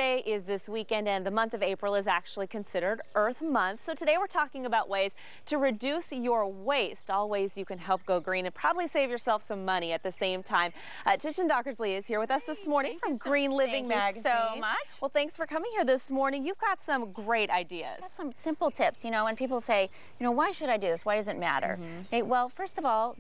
Day is this weekend, and the month of April is actually considered Earth Month. So today we're talking about ways to reduce your waste, all ways you can help go green and probably save yourself some money at the same time. Tishan Dockersley is here with us this morning from Green Living Magazine. Thank you so much. Well, thanks for coming here this morning. You've got some great ideas. I've got some simple tips. You know, when people say, why should I do this? Why does it matter? Okay, well, first of all,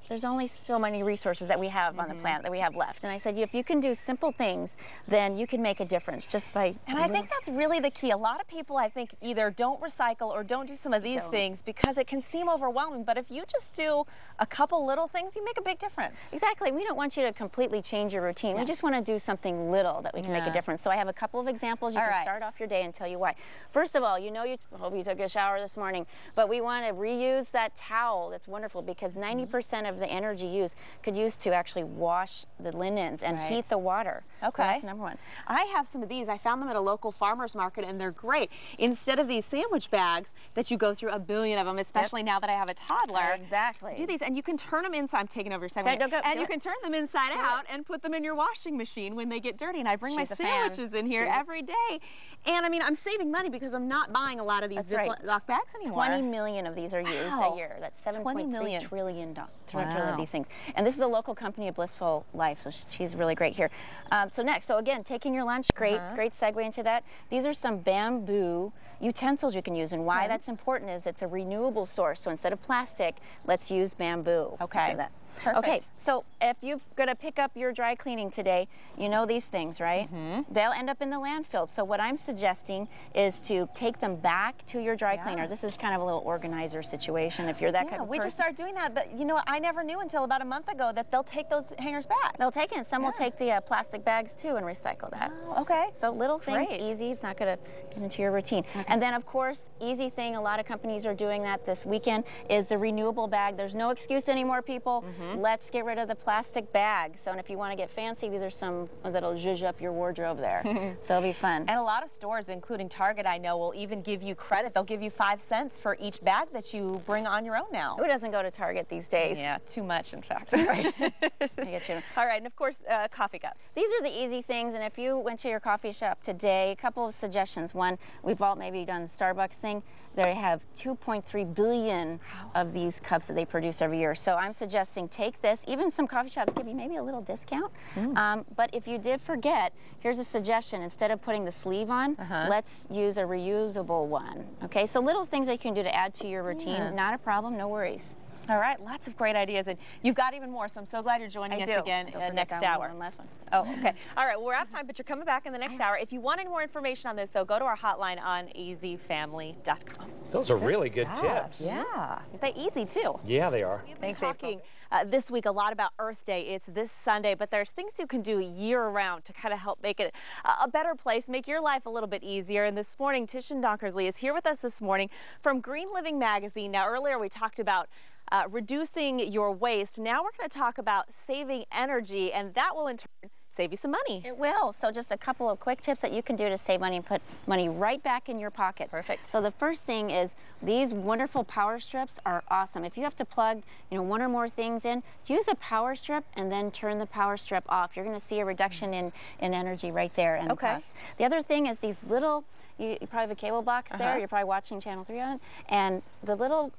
there's only so many resources that we have on the planet that we have left. And I said, if you can do simple things, then you can make a difference just by... And I think that's really the key. A lot of people, I think, either don't recycle or don't do some of these things because it can seem overwhelming. But if you just do a couple little things, you make a big difference. Exactly. We don't want you to completely change your routine. We just want to do something little that we can make a difference. So I have a couple of examples. You can start off your day and tell you why. First of all, you hope you took a shower this morning, but we want to reuse that towel. That's wonderful because 90% of the energy used could use to actually wash the linens and heat the water. Okay. So that's number one. I have some of these. I found them at a local farmer's market and they're great. Instead of these sandwich bags that you go through a billion of them, especially now that I have a toddler. Exactly. Do these and you can turn them inside. I'm taking over your segment. And you can turn them inside out and put them in your washing machine when they get dirty. And I bring my sandwiches in here every day. And I mean, I'm saving money because I'm not buying a lot of these Ziploc bags anymore. 20 million of these are used a year. That's $7.3 trillion. Of these things. And this is a local company, of Blissful Life, so she's really great here. So next, again, taking your lunch, great segue into that. These are some bamboo utensils you can use, and why that's important is it's a renewable source. So instead of plastic, let's use bamboo. Okay. Perfect. Okay, so if you're going to pick up your dry cleaning today, you know these things, right? They'll end up in the landfill. So what I'm suggesting is to take them back to your dry cleaner. This is kind of a little organizer situation if you're that kind of person. We just started doing that, but you know what? I never knew until about a month ago that they'll take those hangers back. They'll take it. Some will take the plastic bags too and recycle that. Okay. So little things, easy. It's not going to get into your routine. And then, of course, easy thing, a lot of companies are doing that this weekend, is the renewable bag. There's no excuse anymore, people. Let's get rid of the plastic bags. So, and if you want to get fancy, there's some that'll zhuzh up your wardrobe there. So it'll be fun. And a lot of stores, including Target, I know, will even give you credit. They'll give you 5 cents for each bag that you bring on your own now. Who doesn't go to Target these days? Yeah, too much, in fact. Right. All right, and of course, coffee cups. These are the easy things, and if you went to your coffee shop today, a couple of suggestions. One, we've all maybe done Starbucks thing. They have 2.3 billion of these cups that they produce every year. So I'm suggesting take this. Even some coffee shops give you maybe a little discount. But if you did forget, here's a suggestion. Instead of putting the sleeve on, let's use a reusable one. Okay, so little things that you can do to add to your routine. Not a problem, no worries. All right, lots of great ideas, and you've got even more, so I'm so glad you're joining us again next hour. One last one. Oh, okay. All right, well, we're out of time, but you're coming back in the next hour. If you want any more information on this, though, go to our hotline on azfamily.com. Those are really good tips. Yeah. They're easy, too. Yeah, they are. We've been talking this week a lot about Earth Day. It's this Sunday, but there's things you can do year-round to kind of help make it a better place, make your life a little bit easier. And this morning, Tishan Dockersley is here with us this morning from Green Living Magazine. Now, earlier we talked about reducing your waste. Now we're going to talk about saving energy, and that will in turn save you some money. It will. So just a couple of quick tips that you can do to save money and put money right back in your pocket. Perfect. So the first thing is these wonderful power strips are awesome. If you have to plug, one or more things in, use a power strip and then turn the power strip off. You're going to see a reduction in energy right there and cost. The other thing is these little, you probably have a cable box there. You're probably watching Channel 3 on it, and the little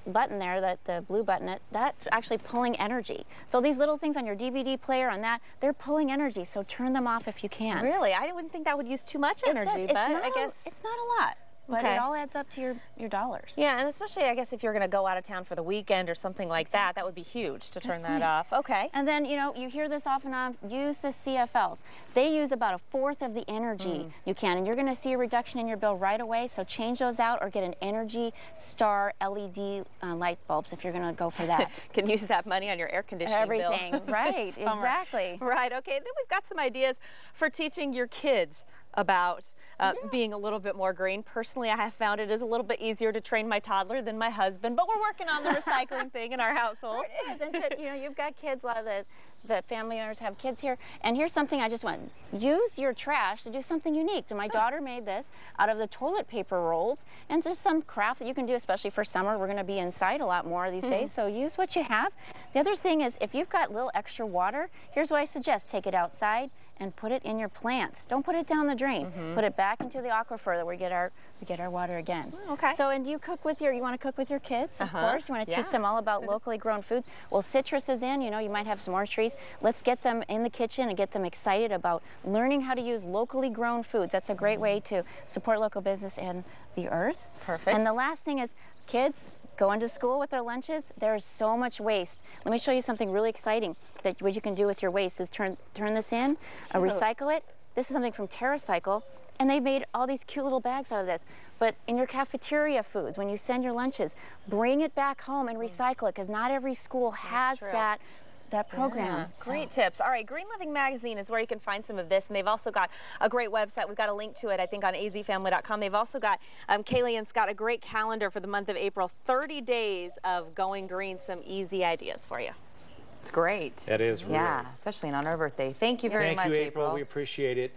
button there, the blue button, that's actually pulling energy. So these little things on your DVD player, on that, they're pulling energy, so turn them off if you can. Really? I wouldn't think that would use too much energy, but I guess it's not a lot. But it all adds up to your dollars. Yeah, and especially, I guess, if you're going to go out of town for the weekend or something like that, that would be huge to turn that off. Okay. And then, you hear this off and on, use the CFLs. They use about 1/4 of the energy you can, and you're going to see a reduction in your bill right away, so change those out or get an Energy Star LED light bulbs if you're going to go for that. Can use that money on your air conditioning bill. Everything, right, exactly. Right, okay, then we've got some ideas for teaching your kids about being a little bit more green. Personally, I have found it is a little bit easier to train my toddler than my husband, but we're working on the recycling thing in our household. It is, and you've got kids, a lot of the family owners have kids here, and here's something I just want. Use your trash to do something unique. So my daughter made this out of the toilet paper rolls, and just some crafts that you can do, especially for summer. We're going to be inside a lot more these days, so use what you have. The other thing is, if you've got a little extra water, here's what I suggest. Take it outside and put it in your plants. Don't put it down the drain. Put it back into the aquifer that we get our water again. Okay. So, and do you cook with you want to cook with your kids? Of course. You want to teach them all about locally grown foods. Well, citrus is in, you know, you might have some orange trees. Let's get them in the kitchen and get them excited about learning how to use locally grown foods. That's a great way to support local business and the earth. Perfect. And the last thing is, kids going to school with their lunches, there's so much waste. Let me show you something really exciting that what you can do with your waste is turn this in, recycle it. This is something from TerraCycle, and they made all these cute little bags out of this. But in your cafeteria foods, when you send your lunches, bring it back home and recycle it, because not every school has that program. Yeah, great tips. All right, Green Living Magazine is where you can find some of this, and they've also got a great website. We've got a link to it, I think, on azfamily.com. They've also got, Kaylee and Scott, a great calendar for the month of April, 30 days of going green, some easy ideas for you. It's great. That is really. Yeah, especially on our birthday. Thank you very much, Thank you, April. We appreciate it.